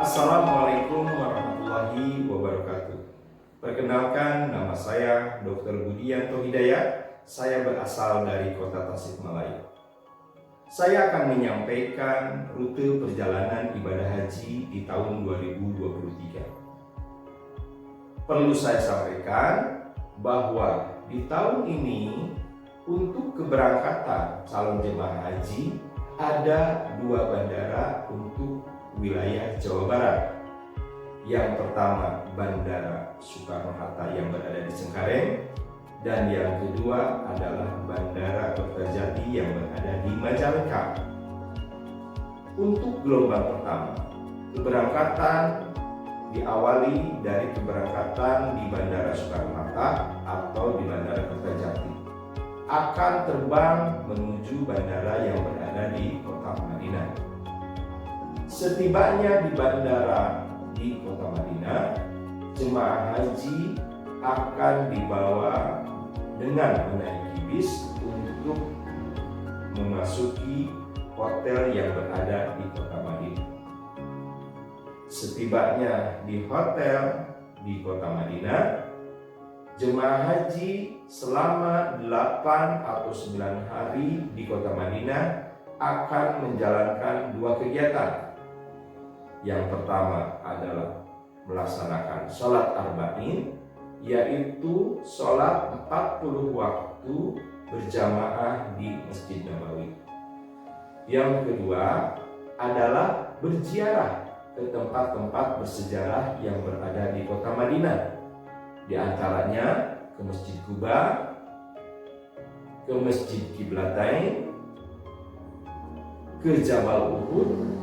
Assalamualaikum warahmatullahi wabarakatuh. Perkenalkan, nama saya Dr. Budianto Hidayat. Saya berasal dari kota Tasikmalaya. Saya akan menyampaikan rute perjalanan ibadah haji di tahun 2023. Perlu saya sampaikan bahwa di tahun ini untuk keberangkatan calon jemaah haji ada 2 bandara untuk wilayah Jawa Barat. Yang pertama Bandara Soekarno-Hatta yang berada di Cengkareng, dan yang kedua adalah Bandara Kertajati yang berada di Majalengka. Untuk gelombang pertama, keberangkatan diawali dari keberangkatan di Bandara Soekarno-Hatta atau di Bandara Kertajati, akan terbang menuju bandara yang berada di kota Madinah. Setibanya di bandara di kota Madinah, jemaah haji akan dibawa dengan menaiki bis untuk memasuki hotel yang berada di kota Madinah. Setibanya di hotel di kota Madinah, jemaah haji selama 8 atau 9 hari di kota Madinah akan menjalankan 2 kegiatan. Yang pertama adalah melaksanakan sholat arba'in, yaitu sholat 40 waktu berjamaah di Masjid Nabawi. Yang kedua adalah berziarah ke tempat-tempat bersejarah yang berada di kota Madinah. Di antaranya ke Masjid Quba, ke Masjid Qiblatain, ke Jabal Uhud,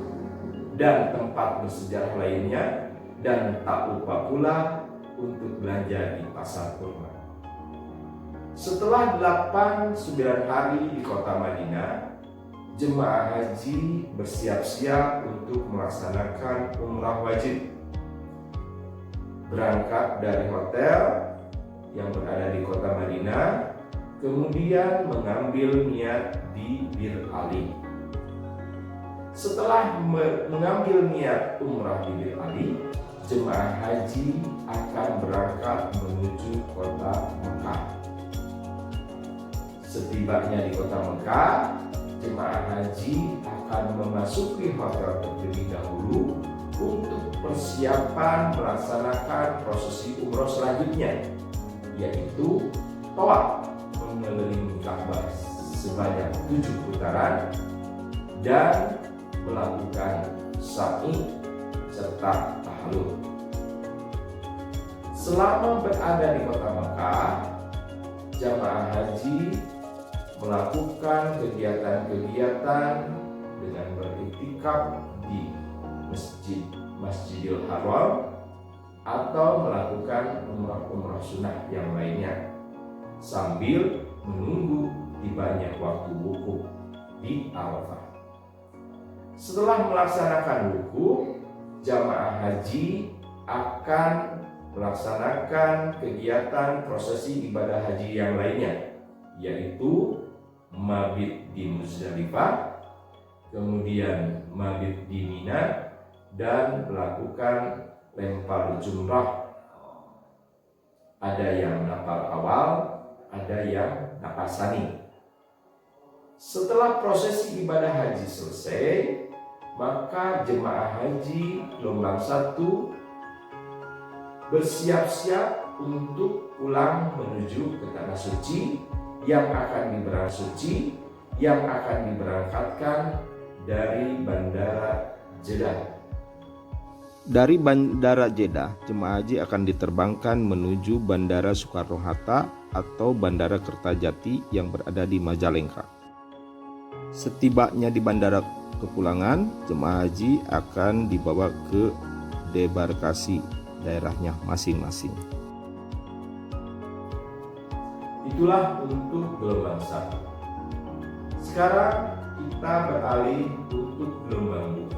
dan tempat bersejarah lainnya, dan tak lupa pula untuk belanja di pasar kurma. Setelah 8-9 hari di kota Madinah, jemaah haji bersiap-siap untuk melaksanakan umrah wajib. Berangkat dari hotel yang berada di kota Madinah, kemudian mengambil niat di Bir Ali. Setelah mengambil niat umrah di Bir Ali, jemaah haji akan berangkat menuju kota Mekah. Setibanya di kota Mekah, jemaah haji akan memasuki hotel terlebih dahulu untuk persiapan melaksanakan prosesi umroh selanjutnya, yaitu tawaf mengelilingi Ka'bah sebanyak 7 putaran dan melakukan sa'i serta tahlul. Selama berada di kota Mekah, jamaah haji melakukan kegiatan-kegiatan dengan beriktikaf di Masjidil Haram atau melakukan umrah sunnah yang lainnya sambil menunggu tibanya waktu wukuf di Arafah. Setelah melaksanakan wukuf, jamaah haji akan melaksanakan kegiatan prosesi ibadah haji yang lainnya, yaitu mabit di Muzdalifah, kemudian mabit di Mina, dan melakukan lempar jumrah. Ada yang nafar awal, ada yang nafar tsani. Setelah prosesi ibadah haji selesai, maka jemaah haji gelombang 1 bersiap-siap untuk pulang menuju ke tanah suci yang akan diberangkatkan dari Bandara Jeddah. Dari Bandara Jeddah, jemaah haji akan diterbangkan menuju Bandara Soekarno-Hatta atau Bandara Kertajati yang berada di Majalengka. Setibanya di bandara kepulangan, jemaah haji akan dibawa ke debarkasi daerahnya masing-masing. Itulah untuk gelombang 1. Sekarang kita beralih untuk gelombang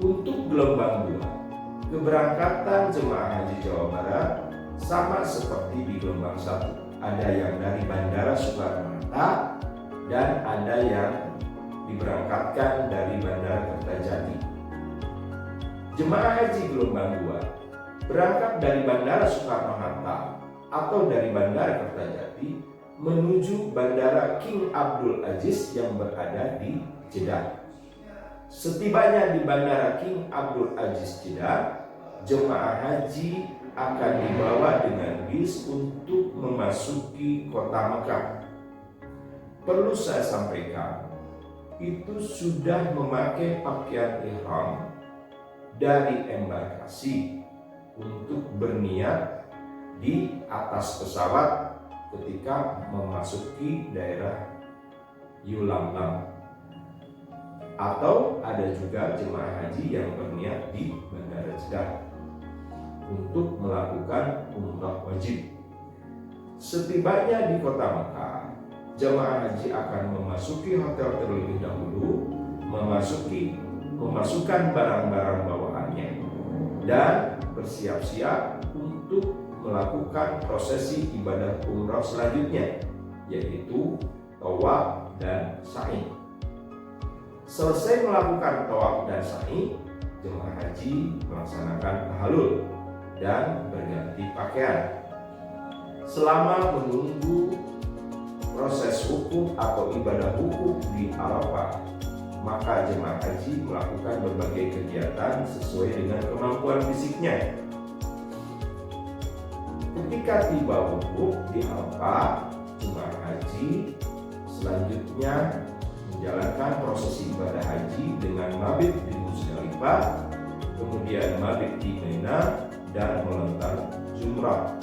2. Untuk gelombang 2, keberangkatan jemaah haji Jawa Barat sama seperti di gelombang 1. Ada yang dari Bandara Soekarno-Hatta dan ada yang diberangkatkan dari Bandara Kertajati. Jemaah haji gelombang 2 berangkat dari Bandara Soekarno-Hatta atau dari Bandara Kertajati menuju Bandara King Abdul Aziz yang berada di Jeddah. Setibanya di Bandara King Abdul Aziz Jeddah, jemaah haji akan dibawa dengan bis untuk memasuki kota Mekah. Perlu saya sampaikan, itu sudah memakai pakaian ihram dari embarkasi untuk berniat di atas pesawat ketika memasuki daerah Yulamlam. Atau ada juga jemaah haji yang berniat di Bandara Jeddah untuk melakukan umrah wajib. Setibanya di kota Mekah, jemaah haji akan memasuki hotel terlebih dahulu, memasukkan barang-barang bawaannya, dan bersiap-siap untuk melakukan prosesi ibadah umrah selanjutnya, yaitu tawaf dan sa'i. Selesai melakukan tawaf dan sa'i, jemaah haji melaksanakan tahallul dan berganti pakaian. Selama menunggu proses wukuf atau ibadah wukuf di Arafah, maka jemaah haji melakukan berbagai kegiatan sesuai dengan kemampuan fisiknya. Ketika tiba wukuf di Arafah, jemaah haji selanjutnya menjalankan prosesi ibadah haji dengan mabit di Musdalifah, kemudian mabit di Mina, dan melontar jumrah.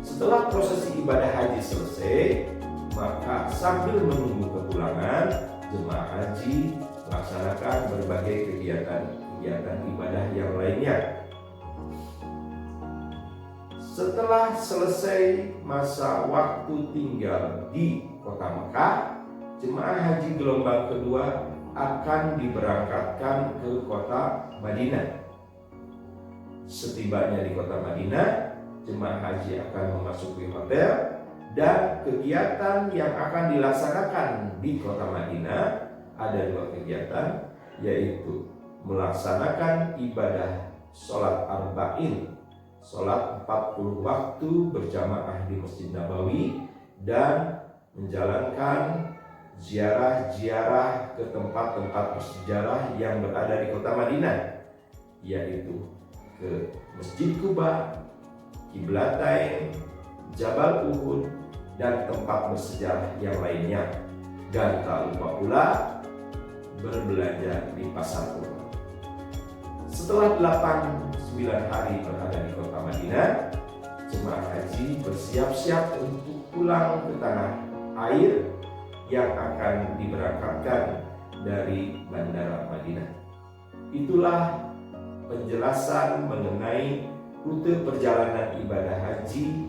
Setelah prosesi ibadah haji selesai, maka sambil menunggu kepulangan, jemaah haji melaksanakan berbagai kegiatan ibadah yang lainnya. Setelah selesai masa waktu tinggal di kota Mekah, jemaah haji gelombang kedua akan diberangkatkan ke kota Madinah. Setibanya di kota Madinah, jemaah haji akan memasuki hotel, dan kegiatan yang akan dilaksanakan di kota Madinah ada 2 kegiatan, yaitu melaksanakan ibadah sholat arba'in, sholat 40 waktu berjamaah di Masjid Nabawi, dan menjalankan ziarah-ziarah ke tempat-tempat bersejarah yang berada di kota Madinah, yaitu ke Masjid Quba, Qiblatain, Jabal Uhud, dan tempat bersejarah yang lainnya. Dan tak lupa pula berbelanja di pasar Quba. Setelah 8-9 hari berada di kota Madinah, jemaah haji bersiap-siap untuk pulang ke tanah air yang akan diberangkatkan dari Bandara Madinah. Itulah penjelasan mengenai rute perjalanan ibadah haji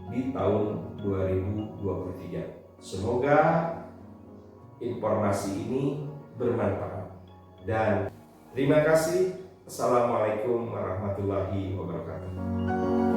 di tahun 2023. Semoga informasi ini bermanfaat, dan terima kasih. Assalamualaikum warahmatullahi wabarakatuh.